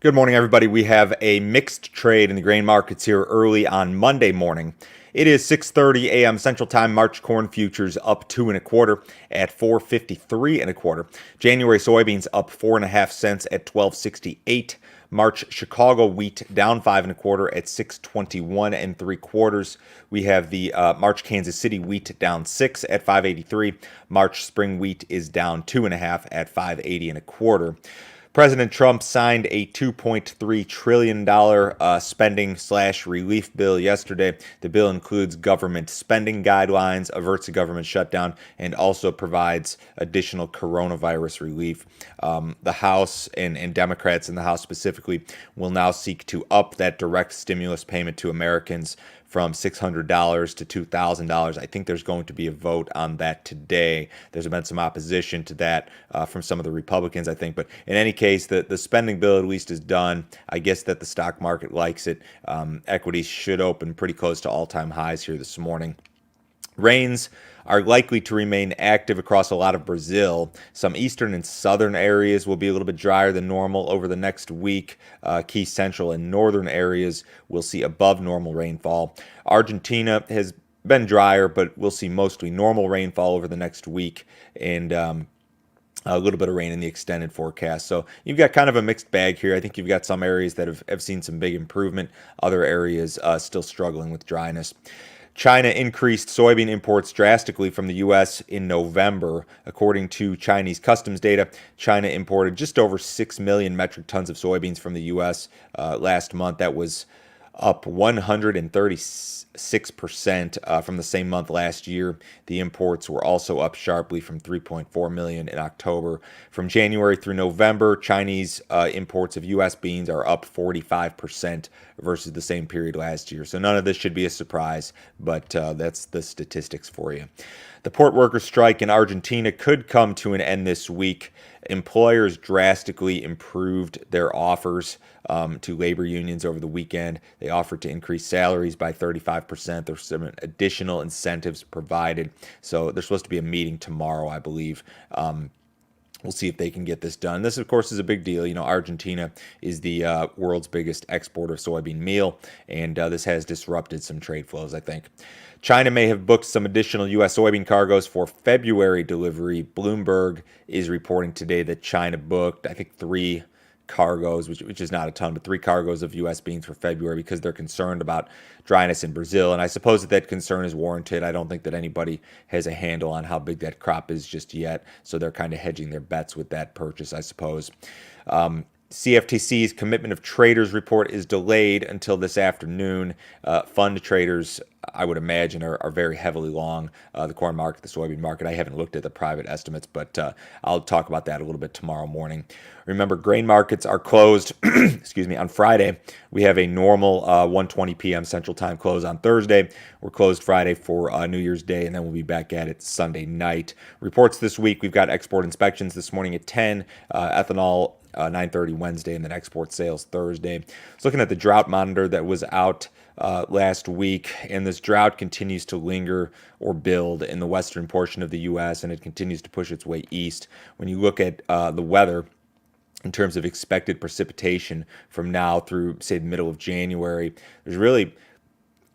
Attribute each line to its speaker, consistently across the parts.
Speaker 1: Good morning, everybody. We have a mixed trade in the grain markets here early on Monday morning. It is 6:30 a.m. Central Time. March corn futures up 2 1/4 at 4.53 1/4. January soybeans up 4.5 cents at 12.68. March Chicago wheat down 5 1/4 at 6.21 3/4. We have the March Kansas City wheat down 6 at 5.83. March spring wheat is down 2.5 at 5.80 1/4. President Trump signed a $2.3 trillion spending slash relief bill yesterday. The bill includes government spending guidelines, averts a government shutdown, and also provides additional coronavirus relief. The House and Democrats in the House specifically will now seek to up that direct stimulus payment to Americans from $600 to $2,000. I think there's going to be a vote on that today. There's been some opposition to that from some of the Republicans, I think. But in any case, the spending bill at least is done. I guess that the stock market likes it. Equities should open pretty close to all-time highs here this morning. Rains are likely to remain active across a lot of Brazil. Some eastern and southern areas will be a little bit drier than normal over the next week. Key central and northern areas will see above normal rainfall. Argentina has been drier, but we'll see mostly normal rainfall over the next week, and a little bit of rain in the extended forecast. So you've got kind of a mixed bag here. I think you've got some areas that have seen some big improvement, other areas still struggling with dryness. China increased soybean imports drastically from the U.S. in November. According to Chinese customs data, China imported just over 6 million metric tons of soybeans from the U.S. Last month. That was up 136% from the same month last year. The imports were also up sharply from 3.4 million in October. From January through November, Chinese imports of U.S. beans are up 45% versus the same period last year. So none of this should be a surprise, but that's the statistics for you. The port workers' strike in Argentina could come to an end this week. Employers drastically improved their offers to labor unions over the weekend. They offered to increase salaries by 35%. There's some additional incentives provided. So there's supposed to be a meeting tomorrow, I believe. We'll see if they can get this done. This, of course, is a big deal. You know, Argentina is the world's biggest exporter of soybean meal, and this has disrupted some trade flows, I think. China may have booked some additional U.S. soybean cargoes for February delivery. Bloomberg is reporting today that China booked, I think, 3 cargoes, which is not a ton, but 3 cargoes of U.S. beans for February because they're concerned about dryness in Brazil. And I suppose that concern is warranted. I don't think that anybody has a handle on how big that crop is just yet. So they're kind of hedging their bets with that purchase, I suppose. CFTC's commitment of traders report is delayed until this afternoon. Fund traders, I would imagine, are very heavily long the corn market, the soybean market. I haven't looked at the private estimates, but I'll talk about that a little bit tomorrow morning. Remember, grain markets are closed, excuse me, on Friday. We have a normal 1:20 p.m. Central Time close on Thursday. We're closed Friday for New Year's Day, and then we'll be back at it Sunday night. Reports this week, we've got export inspections this morning at 10, ethanol 9:30 Wednesday, and then export sales Thursday. I was looking at the drought monitor that was out last week, and this drought continues to linger or build in the western portion of the U.S., and it continues to push its way east. When you look at the weather, in terms of expected precipitation from now through, say, the middle of January, there's really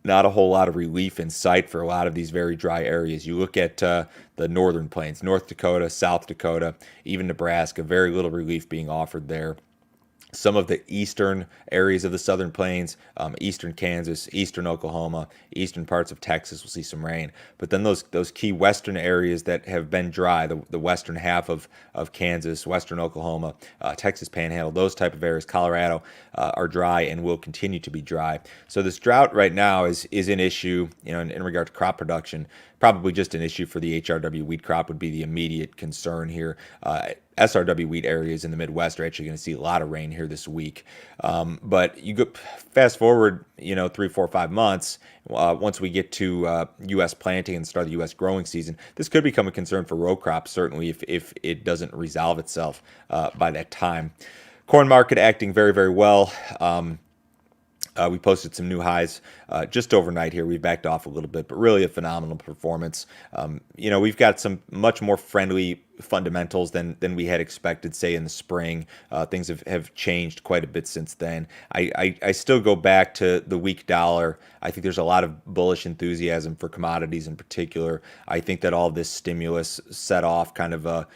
Speaker 1: not a whole lot of relief in sight for a lot of these very dry areas. You look at the northern plains, North Dakota, South Dakota, even Nebraska, very little relief being offered there. Some of the eastern areas of the southern plains, eastern Kansas, eastern Oklahoma, eastern parts of Texas will see some rain. But then those key western areas that have been dry, the western half of Kansas, western Oklahoma, Texas Panhandle, those type of areas, Colorado, are dry and will continue to be dry. So this drought right now is an issue, in regard to crop production. Probably just an issue for the HRW wheat crop would be the immediate concern here. SRW wheat areas in the Midwest are actually going to see a lot of rain here this week. But you go fast forward, 3, 4, 5 months, once we get to U.S. planting and start the U.S. growing season, this could become a concern for row crops, certainly if it doesn't resolve itself by that time. Corn market acting very, very well. We posted some new highs just overnight here. We backed off a little bit, but really a phenomenal performance. We've got some much more friendly fundamentals than we had expected, say in the spring. Things have changed quite a bit since then. I still go back to the weak dollar. I think there's a lot of bullish enthusiasm for commodities in particular. I think that all this stimulus set off kind of a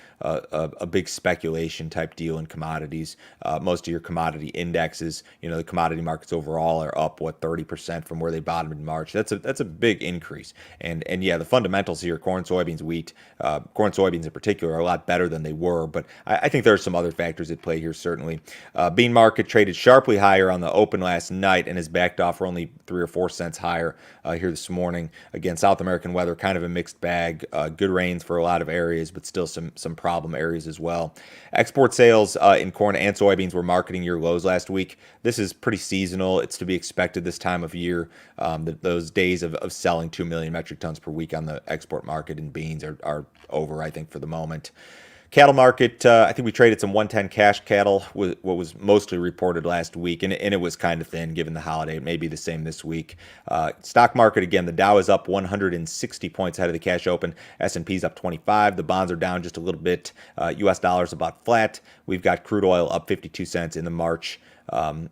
Speaker 1: big speculation type deal in commodities. Most of your commodity indexes, the commodity markets overall are up 30% from where they bottomed in March. That's a big increase. And yeah, the fundamentals here, corn, soybeans, wheat, corn, soybeans in particular, are a lot better than they were. But I think there are some other factors at play here, certainly. Bean market traded sharply higher on the open last night and has backed off for only 3 or 4 cents higher here this morning. Again, South American weather, kind of a mixed bag. Good rains for a lot of areas, but still some problem areas as well. Export sales in corn and soybeans were marketing year lows last week. This is pretty seasonal. It's to be expected this time of year. Those days of selling 2 million metric tons per week on the export market in beans are over, I think, for the moment. Cattle market, I think we traded some 110 cash cattle, what was mostly reported last week, and it was kind of thin given the holiday. It may be the same this week. Stock market, again, the Dow is up 160 points ahead of the cash open. S&P's up 25. The bonds are down just a little bit. U.S. dollar's about flat. We've got crude oil up 52 cents in the in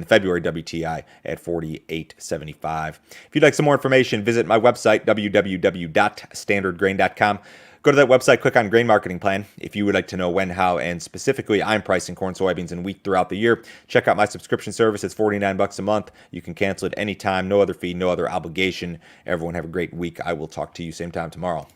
Speaker 1: the February WTI at 48.75. If you'd like some more information, visit my website, www.standardgrain.com. Go to that website, click on Grain Marketing Plan. If you would like to know when, how, and specifically I'm pricing corn, soybeans, and wheat throughout the year, check out my subscription service. It's $49 a month. You can cancel it anytime, no other fee, no other obligation. Everyone have a great week. I will talk to you same time tomorrow.